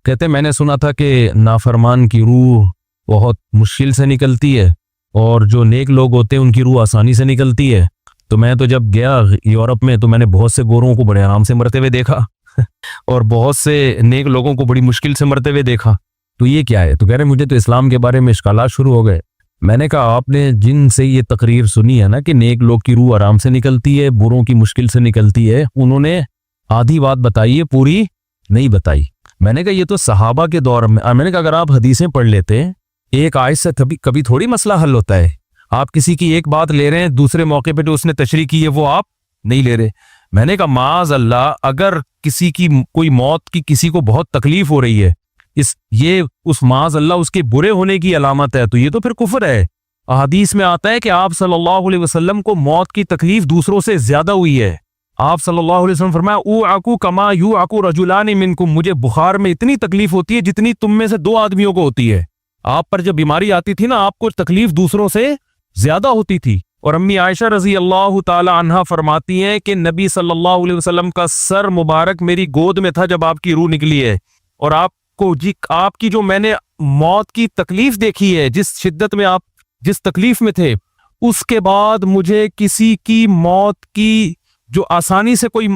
کہتے میں نے سنا تھا کہ نافرمان کی روح بہت مشکل سے نکلتی ہے اور جو نیک لوگ ہوتے ہیں ان کی روح آسانی سے نکلتی ہے. تو میں تو جب گیا یورپ میں تو میں نے بہت سے گوروں کو بڑے آرام سے مرتے ہوئے دیکھا اور بہت سے نیک لوگوں کو بڑی مشکل سے مرتے ہوئے دیکھا. تو یہ کیا ہے؟ تو کہہ رہے مجھے تو اسلام کے بارے میں اشکالات شروع ہو گئے. میں نے کہا آپ نے جن سے یہ تقریر سنی ہے نا کہ نیک لوگ کی روح آرام سے نکلتی ہے، بروں کی مشکل سے نکلتی ہے، انہوں نے آدھی بات بتائی ہے، پوری نہیں بتائی. میں نے کہا یہ تو صحابہ کے دور میں نے کہا اگر آپ حدیثیں پڑھ لیتے ایک آیت سے کبھی تھوڑی مسئلہ حل ہوتا ہے. آپ کسی کی ایک بات لے رہے ہیں، دوسرے موقع پہ جو اس نے تشریح کی ہے وہ آپ نہیں لے رہے. میں نے کہا معاذ اللہ، اگر کسی کی کوئی موت کی کسی کو بہت تکلیف ہو رہی ہے، یہ اس معاذ اللہ اس کے برے ہونے کی علامت ہے، تو یہ تو پھر کفر ہے. احادیث میں آتا ہے کہ آپ صلی اللہ علیہ وسلم کو موت کی تکلیف دوسروں سے زیادہ ہوئی ہے. آپ صلی اللہ علیہ وسلم فرمایا اوعکو کما یوعکو رجلان منکم، مجھے بخار میں اتنی تکلیف ہوتی ہے جتنی تم میں سے 2 آدمیوں کو ہوتی ہے. آپ پر جب بیماری آتی تھی نا، آپ کو تکلیف دوسروں سے زیادہ ہوتی تھی. اور امی عائشہ رضی اللہ تعالی عنہا فرماتی ہیں کہ نبی صلی اللہ علیہ وسلم کا سر مبارک میری گود میں تھا جب آپ کی روح نکلی ہے، اور آپ کی جو میں نے موت کی تکلیف دیکھی ہے، جس شدت میں آپ جس تکلیف میں تھے، اس کے بعد مجھے کسی کی موت کی جو آسانی سے کوئی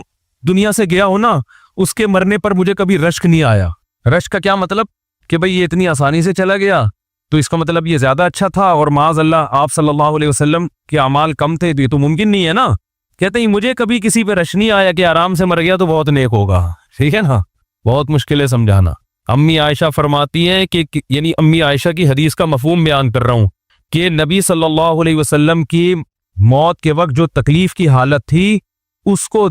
دنیا سے گیا ہو نا، اس کے مرنے پر مجھے کبھی رشک نہیں آیا. رشک کا کیا مطلب؟ کہ بھئی یہ اتنی آسانی سے چلا گیا تو اس کا مطلب یہ زیادہ اچھا تھا، اور معاذ اللہ آپ صلی اللہ علیہ وسلم کے اعمال کم تھے، تو یہ تو ممکن نہیں ہے نا. کہتے ہیں مجھے کبھی کسی پہ رش نہیں آیا کہ آرام سے مر گیا تو بہت نیک ہوگا. ٹھیک ہے نا، بہت مشکل ہے سمجھانا. امی عائشہ فرماتی ہیں کہ یعنی امی عائشہ کی حدیث کا مفہوم بیان کر رہا ہوں کہ نبی صلی اللہ علیہ وسلم کی موت کے وقت جو تکلیف کی حالت تھی، اس کو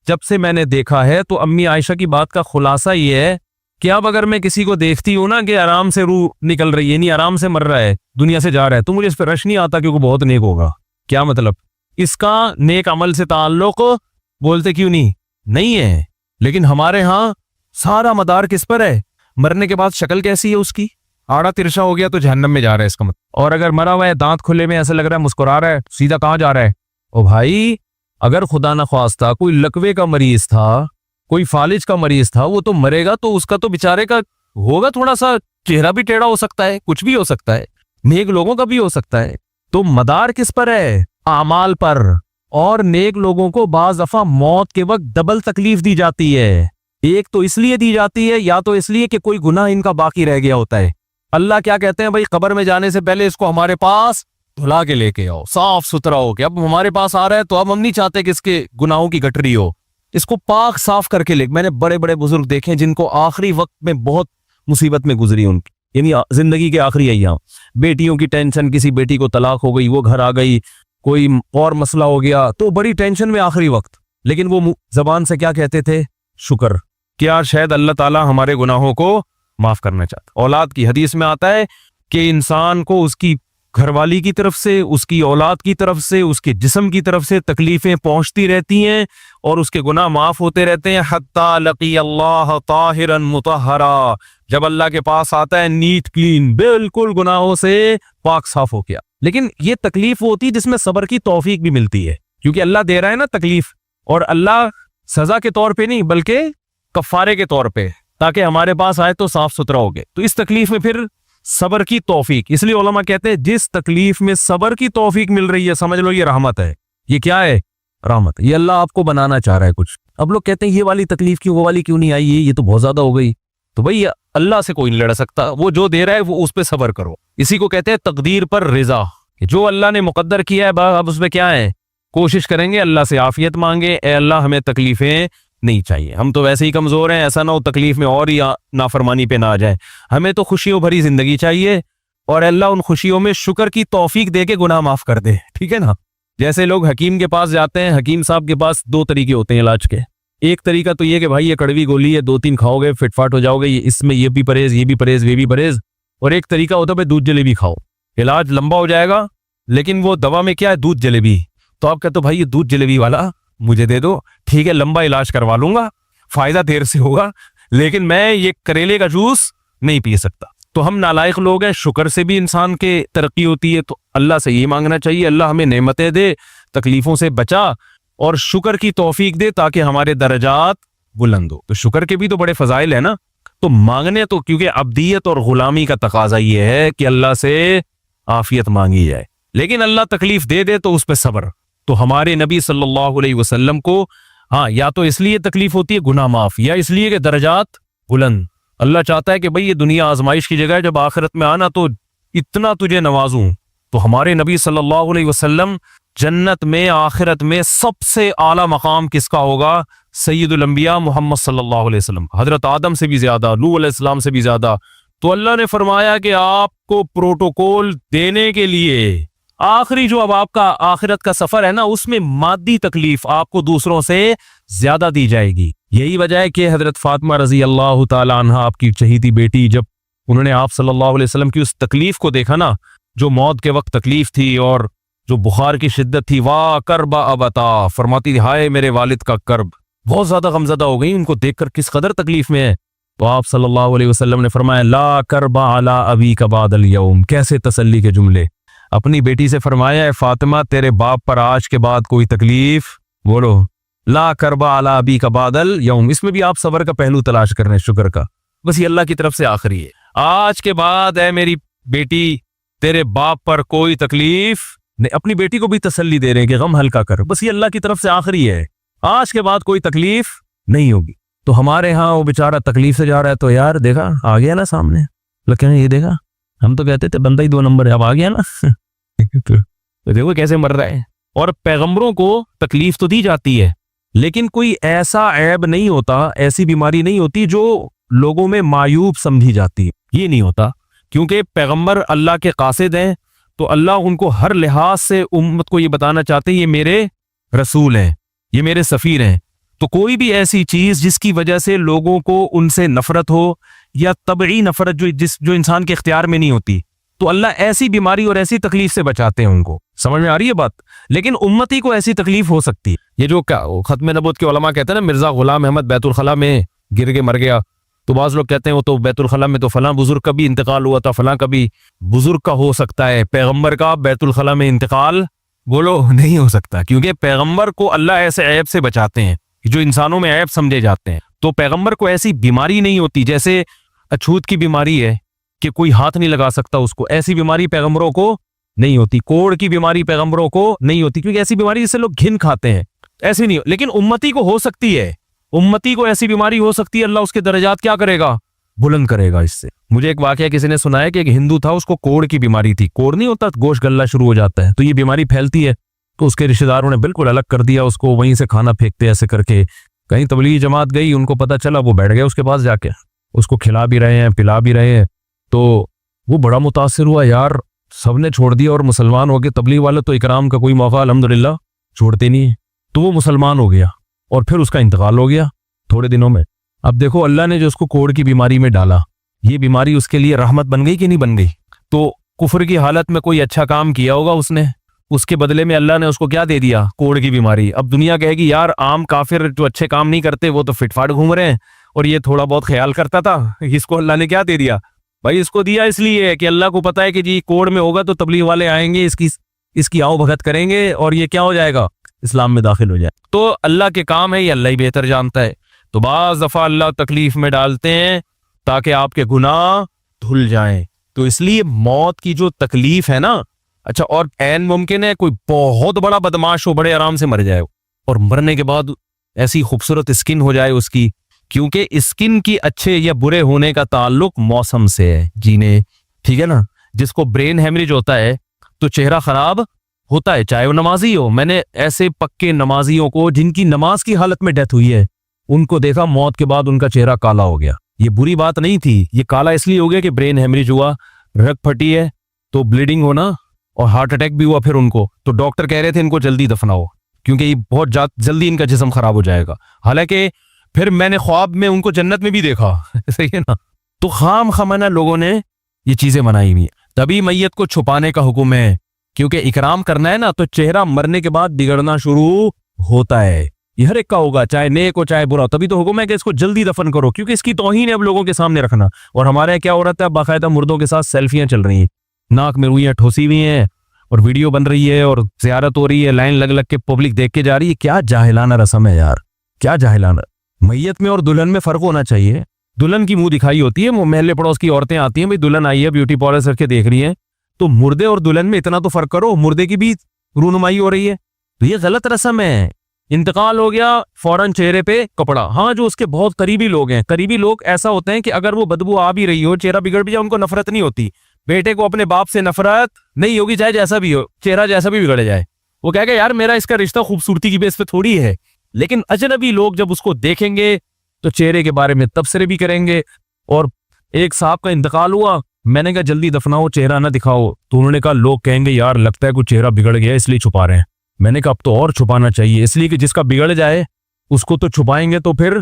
جب سے میں نے دیکھا ہے، تو امی عائشہ کی بات کا خلاصہ یہ ہے کہ اب اگر میں کسی کو دیکھتی ہوں نا کہ آرام سے روح نکل رہی ہے، یعنی آرام سے مر رہا ہے، دنیا سے جا رہا ہے، تو مجھے اس پہ رش نہیں آتا کیونکہ بہت نیک ہوگا. کیا مطلب؟ اس کا نیک عمل سے تعلق بولتے کیوں نہیں ہے. لیکن ہمارے ہاں سارا مدار کس پر ہے؟ مرنے کے بعد شکل کیسی ہے اس کی؟ آڑا ترشا ہو گیا تو جہنم میں جا رہا ہے اس کا مطلب. اور اگر مرا ہوا ہے، دانت کھلے میں ایسا لگ رہا ہے مسکرا رہا ہے، سیدھا کہاں جا رہا ہے؟ او بھائی، اگر خدا نخواستہ کوئی لکوے کا مریض تھا، کوئی فالج کا مریض تھا، وہ تو مرے گا تو اس کا تو بیچارے کا ہوگا تھوڑا سا چہرہ بھی ٹیڑھا ہو سکتا ہے، کچھ بھی ہو سکتا ہے، نیک لوگوں کا بھی ہو سکتا ہے. تو مدار کس پر ہے؟ اعمال پر. اور نیک لوگوں کو بعض دفعہ موت کے وقت ڈبل تکلیف دی جاتی ہے. ایک تو اس لیے دی جاتی ہے، یا تو اس لیے کہ کوئی گناہ ان کا باقی رہ گیا ہوتا ہے. اللہ کیا کہتے ہیں؟ بھائی قبر میں جانے سے پہلے اس کو ہمارے پاس دھلا کے لے کے آؤ، صاف ستھرا ہو کے. اب ہمارے پاس آ رہا ہے تو اب ہم نہیں چاہتے کہ اس کے گناہوں کی گٹری ہو، اس کو پاک صاف کر کے لے. میں نے بڑے بڑے بزرگ دیکھے جن کو آخری وقت میں بہت مصیبت میں گزری ان کی، یعنی زندگی کے آخری ایام، بیٹیوں کی ٹینشن، کسی بیٹی کو طلاق ہو گئی، وہ گھر آ گئی، کوئی اور مسئلہ ہو گیا، تو بڑی ٹینشن میں آخری وقت. لیکن وہ زبان سے کیا کہتے تھے؟ شکر. کیا شاید اللہ تعالیٰ ہمارے گناہوں کو معاف کرنا چاہتا. اولاد کی حدیث میں آتا ہے کہ انسان کو اس کی گھر والی کی طرف سے، اس کی اولاد کی طرف سے، اس کے جسم کی طرف سے تکلیفیں پہنچتی رہتی ہیں اور اس کے گناہ معاف ہوتے رہتے ہیں، حتی لقی اللہ طاہرا مطہرا، جب اللہ کے پاس آتا ہے نیٹ کلین، بالکل گناہوں سے پاک صاف ہو گیا. لیکن یہ تکلیف ہوتی ہے جس میں صبر کی توفیق بھی ملتی ہے، کیونکہ اللہ دے رہا ہے نا تکلیف، اور اللہ سزا کے طور پہ نہیں بلکہ کفارے کے طور پہ، تاکہ ہمارے پاس آئے تو صاف ستھرا ہو گئے. تو اس تکلیف میں پھر صبر کی توفیق، اس لیے علماء کہتے ہیں جس تکلیف میں صبر کی توفیق مل رہی ہے سمجھ لو یہ رحمت ہے. یہ کیا ہے؟ رحمت. یہ اللہ آپ کو بنانا چاہ رہا ہے کچھ. اب لوگ کہتے ہیں یہ والی تکلیف کیوں، وہ والی کیوں نہیں آئی، یہ تو بہت زیادہ ہو گئی. تو بھئی اللہ سے کوئی نہیں لڑ سکتا، وہ جو دے رہا ہے وہ اس پہ صبر کرو. اسی کو کہتے ہیں تقدیر پر رضا، کہ جو اللہ نے مقدر کیا ہے اب اس پہ کیا ہے، کوشش کریں گے اللہ سے عافیت مانگے، اے اللہ ہمیں تکلیفیں نہیں چاہیے، ہم تو ویسے ہی کمزور ہیں، ایسا نہ ہو تکلیف میں اور ہی نافرمانی پہ نہ آ جائے، ہمیں تو خوشیوں بھری زندگی چاہیے، اور اللہ ان خوشیوں میں شکر کی توفیق دے کے گناہ معاف کر دے. ٹھیک ہے نا؟ جیسے لوگ حکیم کے پاس جاتے ہیں، حکیم صاحب کے پاس 2 طریقے ہوتے ہیں علاج کے. ایک طریقہ تو یہ کہ بھائی یہ کڑوی گولی ہے، 2-3 کھاؤ گے فٹ فاٹ ہو جاؤ گے، اس میں یہ بھی پرہیز، یہ بھی پرہیز، یہ بھی پرہیز. اور ایک طریقہ ہوتا ہے بھائی دودھ جلیبی کھاؤ، علاج لمبا ہو جائے گا، لیکن وہ دوا میں کیا ہے؟ دودھ جلیبی. تو آپ کہتے ہو بھائی یہ دودھ جلیبی والا مجھے دے دو، ٹھیک ہے لمبا علاج کروا لوں گا، فائدہ دیر سے ہوگا، لیکن میں یہ کریلے کا جوس نہیں پی سکتا. تو ہم نالائق لوگ ہیں، شکر سے بھی انسان کے ترقی ہوتی ہے. تو اللہ سے یہ مانگنا چاہیے اللہ ہمیں نعمتیں دے، تکلیفوں سے بچا، اور شکر کی توفیق دے تاکہ ہمارے درجات بلند ہو. تو شکر کے بھی تو بڑے فضائل ہیں نا. تو مانگنے تو کیونکہ عبدیت اور غلامی کا تقاضا یہ ہے کہ اللہ سے عافیت مانگی جائے، لیکن اللہ تکلیف دے دے تو اس پہ صبر۔ تو ہمارے نبی صلی اللہ علیہ وسلم کو ہاں یا تو اس لیے تکلیف ہوتی ہے گناہ معاف، یا اس لیے کہ درجات بلند۔ اللہ چاہتا ہے کہ بھئی یہ دنیا آزمائش کی جگہ ہے، جب آخرت میں آنا تو اتنا تجھے نوازوں۔ تو ہمارے نبی صلی اللہ علیہ وسلم جنت میں آخرت میں سب سے اعلیٰ مقام کس کا ہوگا؟ سید الانبیاء محمد صلی اللہ علیہ وسلم، حضرت آدم سے بھی زیادہ، نوح علیہ السلام سے بھی زیادہ۔ تو اللہ نے فرمایا کہ آپ کو پروٹوکول دینے کے لیے آخری جو اب آپ کا آخرت کا سفر ہے نا، اس میں مادی تکلیف آپ کو دوسروں سے زیادہ دی جائے گی۔ یہی وجہ ہے کہ حضرت فاطمہ رضی اللہ تعالی عنہ آپ کی چہیتی بیٹی، جب انہوں نے آپ صلی اللہ علیہ وسلم کی اس تکلیف کو دیکھا نا، جو موت کے وقت تکلیف تھی اور جو بخار کی شدت تھی، واہ کربا ابتا، فرماتی تھی ہائے میرے والد کا کرب، بہت زیادہ غمزدہ ہو گئی ان کو دیکھ کر کس قدر تکلیف میں ہے۔ تو آپ صلی اللہ علیہ وسلم نے فرمایا لا کربا علی ابیک بعد اليوم، کیسے تسلی کے جملے۔ اپنی بیٹی سے فرمایا اے فاطمہ تیرے باپ پر آج کے بعد کوئی تکلیف، بولو لا کربا علی ابیک بعد اليوم، اس میں بھی آپ صبر کا پہلو تلاش کر رہے ہیں، شکر کا، بس یہ اللہ کی طرف سے آخری ہے۔ آج کے بعد اے میری بیٹی تیرے باپ پر کوئی تکلیف نہیں، اپنی بیٹی کو بھی تسلی دے رہے ہیں کہ غم ہلکا کر، بس یہ اللہ کی طرف سے آخری ہے، آج کے بعد کوئی تکلیف نہیں ہوگی۔ تو ہمارے ہاں وہ بیچارہ تکلیف سے جا رہا ہے، تو یار دیکھا آ گیا نا سامنے، لگتا ہے یہ دیکھا، ہم تو کہتے تھے بندہ ہی 2 نمبر ہے، اب آ گیا نا تو دیکھو کیسے مر رہا ہے۔ اور پیغمبروں کو تکلیف تو دی جاتی ہے، لیکن کوئی ایسا عیب نہیں ہوتا، ایسی بیماری نہیں ہوتی جو لوگوں میں معیوب سمجھی جاتی ہے، یہ نہیں ہوتا، کیونکہ پیغمبر اللہ کے قاصد ہیں، تو اللہ ان کو ہر لحاظ سے امت کو یہ بتانا چاہتے ہیں یہ میرے رسول ہیں، یہ میرے سفیر ہیں۔ تو کوئی بھی ایسی چیز جس کی وجہ سے لوگوں کو ان سے نفرت ہو، یا طبعی نفرت جو انسان کے اختیار میں نہیں ہوتی، تو اللہ ایسی بیماری اور ایسی تکلیف سے بچاتے ہیں ان کو۔ سمجھ میں آ رہی ہے بات؟ لیکن امتی کو ایسی تکلیف ہو سکتی ہے، یہ جو ختم نبوت کے علماء کہتے ہیں نا، مرزا غلام احمد بیت الخلاء میں گر کے مر گیا، تو بعض لوگ کہتے ہیں وہ تو بیت الخلاء میں تو فلاں بزرگ کا بھی انتقال ہوا تھا، فلاں کا بھی بزرگ کا ہو سکتا ہے، پیغمبر کا بیت الخلاء میں انتقال بولو نہیں ہو سکتا، کیونکہ پیغمبر کو اللہ ایسے عیب سے بچاتے ہیں جو انسانوں میں عیب سمجھے جاتے ہیں۔ تو پیغمبر کو ایسی بیماری نہیں ہوتی، جیسے اچھوت کی بیماری ہے کہ کوئی ہاتھ نہیں لگا سکتا اس کو، ایسی بیماری پیغمبروں کو نہیں ہوتی۔ کوڑ کی بیماری پیغمبروں کو نہیں ہوتی، کیونکہ ایسی بیماری جس سے لوگ گھن کھاتے ہیں، ایسی نہیں، لیکن امتی کو ہو سکتی ہے، امتی کو ایسی بیماری ہو سکتی ہے، اللہ اس کے درجات کیا کرے گا؟ بلند کرے گا اس سے۔ مجھے ایک واقعہ کسی نے سنایا کہ ایک ہندو تھا، اس کو کوڑ کی بیماری تھی، کوڑ نہیں ہوتا گوشت گلنا شروع ہو جاتا ہے، تو یہ بیماری پھیلتی ہے، تو اس کے رشتہ داروں نے بالکل الگ کر دیا اس کو، وہیں سے کھانا پھینکتے ایسے کر کے۔ کہیں تبلیغی جماعت گئی، ان کو پتہ چلا، وہ بیٹھ گئے اس کے پاس جا کے، اس کو کھلا بھی رہے ہیں پلا بھی رہے ہیں، تو وہ بڑا متاثر ہوا، یار سب نے چھوڑ دیا اور مسلمان ہو گئے، تبلیغ والے تو اکرام کا کوئی موقع الحمدللہ چھوڑتے نہیں ہیں، تو وہ مسلمان ہو گیا اور پھر اس کا انتقال ہو گیا تھوڑے دنوں میں۔ اب دیکھو اللہ نے جو اس کو کوڑ کی بیماری میں ڈالا، یہ بیماری اس کے لیے رحمت بن گئی کہ نہیں بن گئی؟ تو کفر کی حالت میں کوئی اچھا کام کیا ہوگا اس نے، اس کے بدلے میں اللہ نے اس کو کیا دے دیا؟ کوڑ کی بیماری۔ اب دنیا کہے گی یار عام کافر جو اچھے کام نہیں کرتے وہ تو فٹ فاٹ گھوم رہے ہیں، اور یہ تھوڑا بہت خیال کرتا تھا، اس کو اللہ نے کیا دے دیا؟ بھائی اس کو دیا اس لیے کہ اللہ کو پتا ہے کہ جی کوڑ میں ہوگا تو تبلیغ والے آئیں گے، اس کی آؤ بھگت کریں گے اور یہ کیا ہو جائے گا؟ اسلام میں داخل ہو جائے۔ تو اللہ کے کام ہے، یہ اللہ ہی بہتر جانتا ہے۔ تو بعض دفعہ اللہ تکلیف میں ڈالتے ہیں تاکہ آپ کے گناہ دھل جائیں۔ تو اس لیے موت کی جو تکلیف ہے نا، اچھا، اور عین ممکن ہے کوئی بہت بڑا بدماش ہو، بڑے آرام سے مر جائے، اور مرنے کے بعد ایسی خوبصورت اسکن ہو جائے اس کی، کیونکہ اسکن کی اچھے یا برے ہونے کا تعلق موسم سے ہے، جینے، ٹھیک ہے نا؟ جس کو برین ہیمریج ہوتا ہے تو چہرہ خراب ہوتا ہے، چاہے وہ نمازی ہو۔ میں نے ایسے پکے نمازیوں کو جن کی نماز کی حالت میں ڈیتھ ہوئی ہے، ان کو دیکھا موت کے بعد ان کا چہرہ کالا ہو گیا۔ یہ بری بات نہیں تھی، یہ کالا اس لیے ہو گیا کہ برین ہیمریج ہوا، رگ پھٹی ہے تو بلیڈنگ ہونا، اور ہارٹ اٹیک بھی ہوا پھر ان کو، تو ڈاکٹر کہہ رہے تھے ان کو جلدی دفناؤ کیونکہ یہ بہت جلدی ان کا جسم خراب ہو جائے گا۔ حالانکہ پھر میں نے خواب میں ان کو جنت میں بھی دیکھا، صحیح ہے نا؟ تو خام خامنہ لوگوں نے یہ چیزیں بنائی ہوئی ہیں۔ تبھی میت کو چھپانے کا حکم ہے، کیونکہ اکرام کرنا ہے نا، تو چہرہ مرنے کے بعد بگڑنا شروع ہوتا ہے، یہ ہر ایک کا ہوگا، چاہے نیک ہو چاہے برا، تبھی تو حکم ہے کہ اس کو جلدی دفن کرو، کیونکہ اس کی توہین ہے اب لوگوں کے سامنے رکھنا۔ اور ہمارے یہاں کیا ہو رہا ہے، باقاعدہ مردوں کے ساتھ سیلفیاں چل رہی ہیں، ناک میں روئیاں ٹھوسی ہوئی ہیں اور ویڈیو بن رہی ہے اور زیارت ہو رہی ہے، لائن لگ لگ کے پبلک دیکھ کے جا رہی ہے۔ کیا جاہلانہ رسم ہے یار، کیا جاہلانہ۔ میت میں اور دلہن میں فرق ہونا چاہیے، دلہن کی منہ دکھائی ہوتی ہے, وہ محلے پڑوس کی عورتیں آتی ہیں, بھائی دلہن آئی ہے, بیوٹی پارلر کر کے دیکھ رہی ہیں, تو مردے اور دلہن میں اتنا تو فرق کرو, مردے کی بھی رونمائی ہو رہی ہے. تو یہ غلط رسم ہے. انتقال ہو گیا, فوراً چہرے پہ کپڑا. ہاں جو اس کے بہت قریبی لوگ ہیں, قریبی لوگ ایسا ہوتے ہیں کہ اگر وہ بدبو آ بھی رہی ہو, چہرہ بگڑ بھی جائے, ان کو نفرت نہیں ہوتی. بیٹے کو اپنے باپ سے نفرت نہیں ہوگی, چاہے جیسا بھی ہو, چہرہ جیسا بھی بگڑ جائے. وہ کہے گا یار میرا اس کا رشتہ خوبصورتی کی بیس پہ تھوڑی ہے. لیکن اجنبی لوگ جب اس کو دیکھیں گے تو چہرے کے بارے میں تبصرے بھی کریں گے. اور ایک صاحب کا انتقال ہوا, میں نے کہا جلدی دفناؤ, چہرہ نہ دکھاؤ. تو انہوں نے کہا لوگ کہیں گے یار لگتا ہے کچھ چہرہ بگڑ گیا اس لیے چھپا رہے ہیں. میں نے کہا اب تو اور چھپانا چاہیے, اس لیے کہ جس کا بگڑ جائے اس کو تو چھپائیں گے تو پھر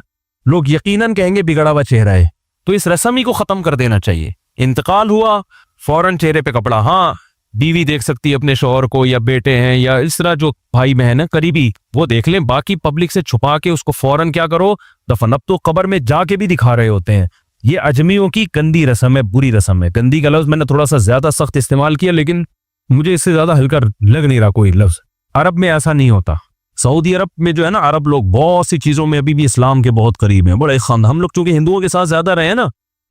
لوگ یقیناً کہیں گے بگڑا ہوا چہرہ ہے. تو اس رسم ہی کو ختم کر دینا چاہیے. انتقال ہوا, فوراً چہرے پہ کپڑا. ہاں بیوی دیکھ سکتی ہے اپنے شوہر کو, یا بیٹے ہیں, یا اس طرح جو بھائی بہن ہیں قریبی, وہ دیکھ لیں. باقی پبلک سے چھپا کے اس کو فوراً کیا کرو, دفن. اب تو قبر میں جا کے بھی دکھا رہے ہوتے ہیں. یہ اجمیوں کی گندی رسم ہے, بری رسم ہے. گندی کا لفظ میں نے تھوڑا سا زیادہ سخت استعمال کیا, لیکن مجھے اس سے زیادہ ہلکا لگ نہیں رہا کوئی لفظ. عرب میں ایسا نہیں ہوتا. سعودی عرب میں جو ہے نا, عرب لوگ بہت سی چیزوں میں ابھی بھی اسلام کے بہت قریب ہیں, بڑے خاندان. ہم لوگ چونکہ ہندوؤں کے ساتھ زیادہ رہے ہیں نا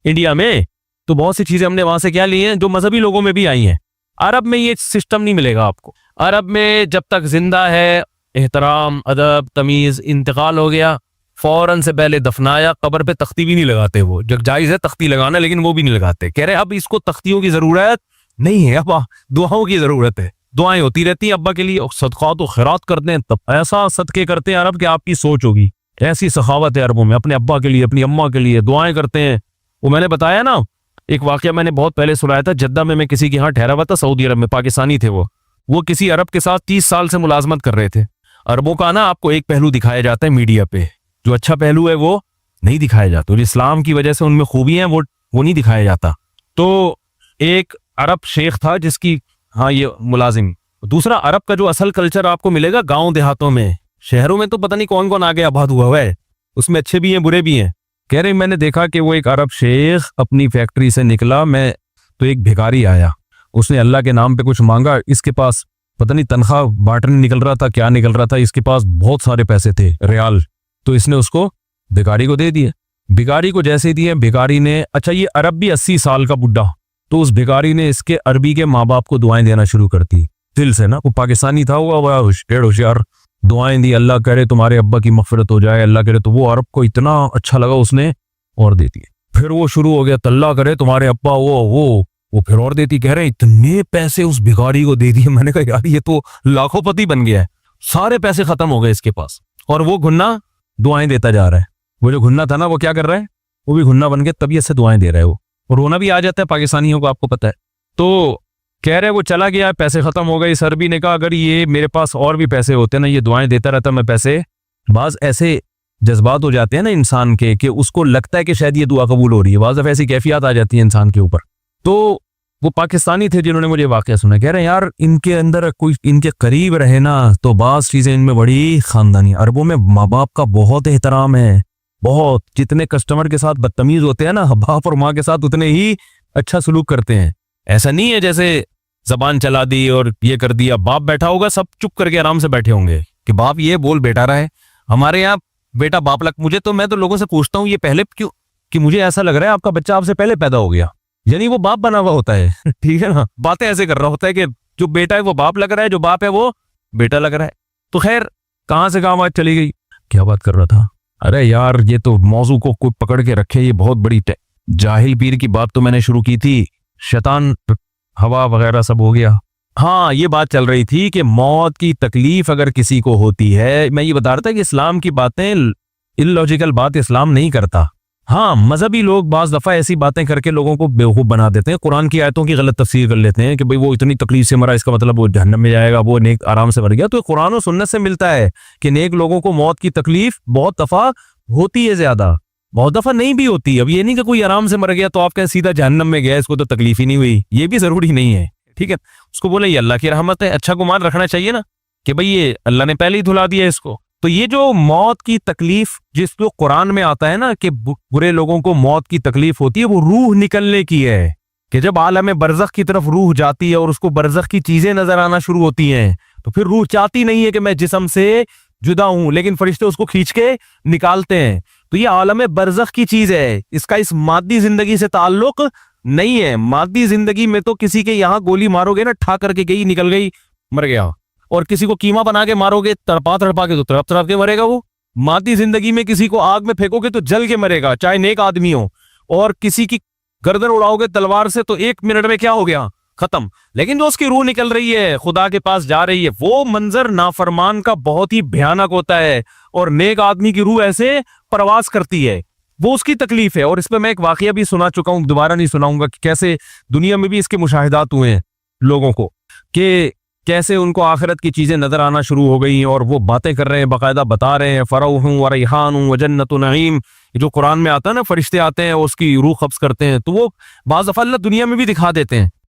انڈیا میں, تو بہت سی چیزیں ہم نے وہاں سے کیا لی ہیں جو مذہبی لوگوں میں بھی آئی ہیں. عرب میں یہ سسٹم نہیں ملے گا آپ کو. عرب میں جب تک زندہ ہے احترام, ادب, تمیز. انتقال ہو گیا فوراً سے پہلے دفنایا, قبر پہ تختی بھی نہیں لگاتے. وہ جب جائز ہے تختی لگانا, لیکن وہ بھی نہیں لگاتے. کہہ رہے اب اس کو تختیوں کی ضرورت نہیں ہے, اب دعاؤں کی ضرورت ہے. دعائیں ہوتی رہتی ہیں ابا کے لیے, صدقات و خیرات کرتے ہیں. تب ایسا صدقے کرتے ہیں عرب کہ آپ کی سوچ ہوگی. ایسی سخاوت ہے عربوں میں, اپنے ابا کے لیے, اپنی اماں کے لیے دعائیں کرتے ہیں. وہ میں نے بتایا نا ایک واقعہ, میں نے بہت پہلے سنایا تھا. جدہ میں کسی کے ہاں ٹھہرا ہوا تھا, سعودی عرب میں, پاکستانی تھے. وہ کسی عرب کے ساتھ 30 سال سے ملازمت کر رہے تھے. عربوں کا نا آپ کو ایک پہلو دکھایا جاتا ہے میڈیا پہ, جو اچھا پہلو ہے وہ نہیں دکھایا جاتا. جو اسلام کی وجہ سے ان میں خوبی ہیں وہ نہیں دکھایا جاتا. تو ایک عرب شیخ تھا جس کی, ہاں یہ ملازم. دوسرا عرب کا جو اصل کلچر آپ کو ملے گا گاؤں دیہاتوں میں, شہروں میں تو پتہ نہیں کون کون آگے آباد ہوا ہے, اس میں اچھے بھی ہیں برے بھی ہیں. کہہ رہے میں نے دیکھا کہ وہ ایک عرب شیخ اپنی فیکٹری سے نکلا, میں تو ایک بھکاری آیا, اس نے اللہ کے نام پہ کچھ مانگا. اس کے پاس پتہ نہیں تنخواہ بانٹنے نکل رہا تھا, کیا نکل رہا تھا, اس کے پاس بہت سارے پیسے تھے, ریال. تو اس نے اس کو بھکاری کو دے دیے. بھکاری کو جیسے دیے, بھکاری نے, اچھا یہ عرب بھی 80 سال کا بڈھا, تو اس بھکاری نے اس کے عربی کے ماں باپ کو دعائیں دینا شروع کر دی دل سے نا. وہ پاکستانی تھا, وہ ہوشیار, دعائیں دی, اللہ کرے تمہارے ابا کی مغفرت ہو جائے, اللہ کرے. تو وہ عرب کو اتنا اچھا لگا, اس نے اور دے دیے. پھر وہ شروع ہو گیا, اللہ کرے تمہارے ابا وہ پھر اور دیتی. کہہ رہے اتنے پیسے اس بھکاری کو دے دیے. میں نے کہا یار یہ تو لاکھوں پتی بن گیا ہے, سارے پیسے ختم ہو گئے اس کے پاس, اور وہ گھنا دعائیں دیتا جا رہا ہے. وہ جو گھنا تھا نا, وہ کیا کر رہا ہے, وہ بھی گھنا بن کے طبیعت سے دعائیں دے رہا ہے. وہ رونا بھی آ جاتا ہے پاکستانیوں کو, آپ کو پتہ ہے. تو کہہ رہے وہ چلا گیا, پیسے ختم ہو گئے. اس عربی نے کہا اگر یہ میرے پاس اور بھی پیسے ہوتے نا, یہ دعائیں دیتا رہتا میں پیسے. بعض ایسے جذبات ہو جاتے ہیں نا انسان کے کہ اس کو لگتا ہے کہ شاید یہ دعا قبول ہو رہی ہے, بعض دفعہ ایسی کیفیات آ جاتی ہیں انسان کے اوپر. تو وہ پاکستانی تھے جنہوں نے مجھے واقعہ سنا. کہہ رہے ہیں یار ان کے اندر کوئی ان کے قریب رہے نا تو بعض چیزیں ان میں بڑی خاندانی. عربوں میں ماں باپ کا بہت احترام ہے, بہت. جتنے کسٹمر کے ساتھ بدتمیز ہوتے ہیں نا, باپ اور ماں کے ساتھ اتنے ہی اچھا سلوک کرتے ہیں. ایسا نہیں ہے جیسے زبان چلا دی اور یہ کر دیا. باپ بیٹھا ہوگا, سب چپ کر کے آرام سے بیٹھے ہوں گے کہ باپ یہ بول بیٹا رہا ہے. ہمارے یہاں بیٹا باپ لگ, میں تو لوگوں سے پوچھتا ہوں یہ پہلے کیوں, کہ مجھے ایسا لگ رہا ہے آپ کا بچہ آپ سے پہلے پیدا ہو گیا, یعنی وہ باپ بنا ہوا ہوتا ہے. ٹھیک ہے نا, باتیں ایسے کر رہا ہوتا ہے کہ جو بیٹا ہے وہ باپ لگ رہا ہے, جو باپ ہے وہ بیٹا لگ رہا ہے. تو خیر کہاں سے کہاں بات چلی گئی, کیا بات کر رہا تھا. ارے یار یہ تو موضوع کو کوئی پکڑ کے رکھے, یہ بہت بڑی جاہل پیر کی بات تو میں نے شروع کی تھی, شیطان ہوا وغیرہ سب ہو گیا. ہاں یہ بات چل رہی تھی کہ موت کی تکلیف اگر کسی کو ہوتی ہے, میں یہ بتا رہا تھا کہ اسلام کی باتیں اللاجیکل بات اسلام نہیں کرتا. ہاں مذہبی لوگ بعض دفعہ ایسی باتیں کر کے لوگوں کو بیوقوف بنا دیتے ہیں, قرآن کی آیتوں کی غلط تفسیر کر لیتے ہیں کہ بھئی وہ اتنی تکلیف سے مرا, اس کا مطلب وہ جہنم میں جائے گا, وہ نیک آرام سے مر گیا. تو قرآن و سنت سے ملتا ہے کہ نیک لوگوں کو موت کی تکلیف بہت دفعہ ہوتی ہے, زیادہ بہت دفعہ نہیں بھی ہوتی. اب یہ نہیں کہ کوئی آرام سے مر گیا تو آپ کہیں سیدھا جہنم میں گیا, اس کو تو تکلیف ہی نہیں ہوئی, یہ بھی ضروری نہیں ہے. ٹھیک ہے, اس کو بولے یہ اللہ کی رحمت ہے, اچھا گمان رکھنا چاہیے نا کہ بھئی یہ اللہ نے پہلے ہی دھلا دیا اس کو. تو یہ جو موت کی تکلیف جس کو قرآن میں آتا ہے نا کہ برے لوگوں کو موت کی تکلیف ہوتی ہے, وہ روح نکلنے کی ہے, کہ جب عالم برزخ کی طرف روح جاتی ہے اور اس کو برزخ کی چیزیں نظر آنا شروع ہوتی ہیں, تو پھر روح چاہتی نہیں ہے کہ میں جسم سے جدا ہوں, لیکن فرشتے اس کو کھینچ کے نکالتے ہیں. تو تو یہ عالم برزخ کی چیز ہے، اس کا اس مادی زندگی سے تعلق نہیں ہے۔ مادی زندگی میں تو کسی کے یہاں گولی مارو گے نا، ٹھا کر کے گئی، نکل گئی، مر گیا، اور کسی کو کیما بنا کے مارو گے تڑپا تڑپا کے تو تڑپ تڑپ کے مرے گا وہ۔ مادی زندگی میں کسی کو آگ میں پھینکو گے تو جل کے مرے گا، چاہے نیک آدمی ہو، اور کسی کی گردن اڑاؤ گے تلوار سے تو 1 منٹ میں کیا ہو گیا، ختم۔ لیکن جو اس کی روح نکل رہی ہے، خدا کے پاس جا رہی ہے، وہ منظر نافرمان کا بہت ہی بھیانک ہوتا ہے، اور نیک آدمی کی روح ایسے پرواز کرتی ہے، وہ اس کی تکلیف ہے۔ اور اس پہ میں ایک واقعہ بھی سنا چکا ہوں، دوبارہ نہیں سناؤں گا، کہ کیسے دنیا میں بھی اس کے مشاہدات ہوئے ہیں لوگوں کو، کہ کیسے ان کو آخرت کی چیزیں نظر آنا شروع ہو گئی ہیں، اور وہ باتیں کر رہے ہیں، باقاعدہ بتا رہے ہیں، فروح و ریحان و جنت و نعیم، جو قرآن میں آتا ہے نا، فرشتے آتے ہیں اس کی روح قبض کرتے ہیں، تو وہ بعض دفعہ اللہ دنیا میں بھی دکھا دیتے ہیں